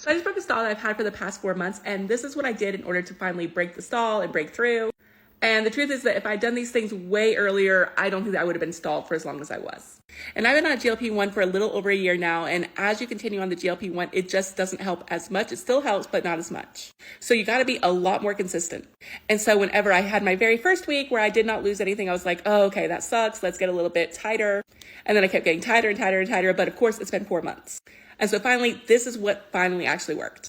So I just broke a stall that I've had for the past 4 months, and this is what I did in order to finally break the stall and break through. And the truth is that if I'd done these things way earlier, I don't think that I would have been stalled for as long as I was. And I've been on GLP-1 for a little over a year now, and as you continue on the GLP-1, it just doesn't help as much. It still helps, but not as much. So you got to be a lot more consistent. And so whenever I had my very first week where I did not lose anything, I was like, oh, okay, that sucks. Let's get a little bit tighter. And then I kept getting tighter and tighter and tighter. But of course, it's been 4 months. And so finally, this is what finally actually worked.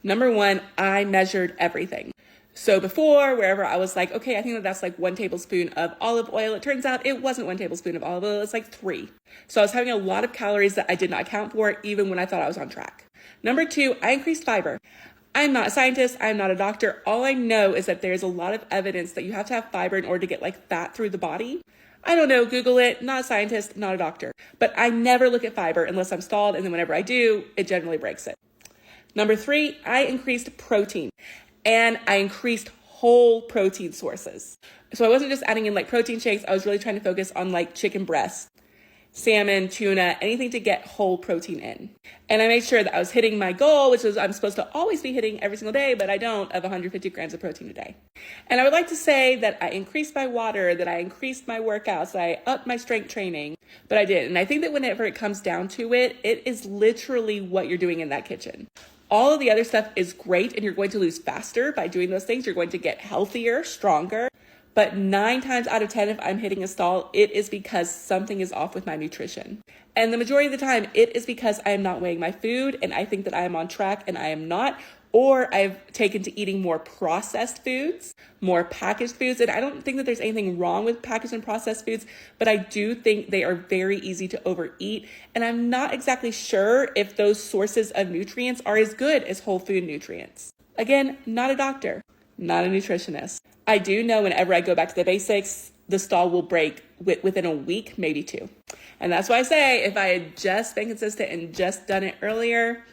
Number one, I measured everything. So before, wherever I was like, okay, I think that's like 1 tablespoon of olive oil. It turns out it wasn't 1 tablespoon of olive oil. It's like 3. So I was having a lot of calories that I did not account for, even when I thought I was on track. Number 2, I increased fiber. I'm not a scientist. I'm not a doctor. All I know is that there's a lot of evidence that you have to have fiber in order to get like fat through the body. I don't know, Google it, not a scientist, not a doctor. But I never look at fiber unless I'm stalled. And then whenever I do, it generally breaks it. Number 3, I increased protein. And I increased whole protein sources. So I wasn't just adding in like protein shakes. I was really trying to focus on like chicken breast, salmon, tuna, anything to get whole protein in. And I made sure that I was hitting my goal, which is I'm supposed to always be hitting every single day, but I don't, of 150 grams of protein a day. And I would like to say that I increased my water, that I increased my workouts, that I upped my strength training, but I didn't. And I think that whenever it comes down to it, it is literally what you're doing in that kitchen. All of the other stuff is great, and you're going to lose faster by doing those things. You're going to get healthier, stronger. But 9 times out of 10, if I'm hitting a stall, it is because something is off with my nutrition. And the majority of the time, it is because I am not weighing my food, and I think that I am on track, and I am not. Or I've taken to eating more processed foods, more packaged foods. And I don't think that there's anything wrong with packaged and processed foods, but I do think they are very easy to overeat. And I'm not exactly sure if those sources of nutrients are as good as whole food nutrients. Again, not a doctor, not a nutritionist. I do know whenever I go back to the basics, the stall will break within a week, maybe 2. And that's why I say if I had just been consistent and just done it earlier,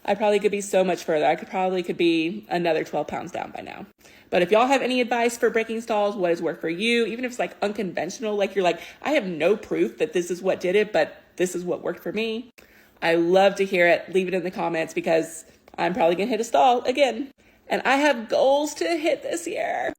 I probably could be so much further. I could be another 12 pounds down by now. But if y'all have any advice for breaking stalls, what has worked for you, even if it's like unconventional, like you're like, I have no proof that this is what did it, but this is what worked for me. I love to hear it. Leave it in the comments because I'm probably going to hit a stall again. And I have goals to hit this year.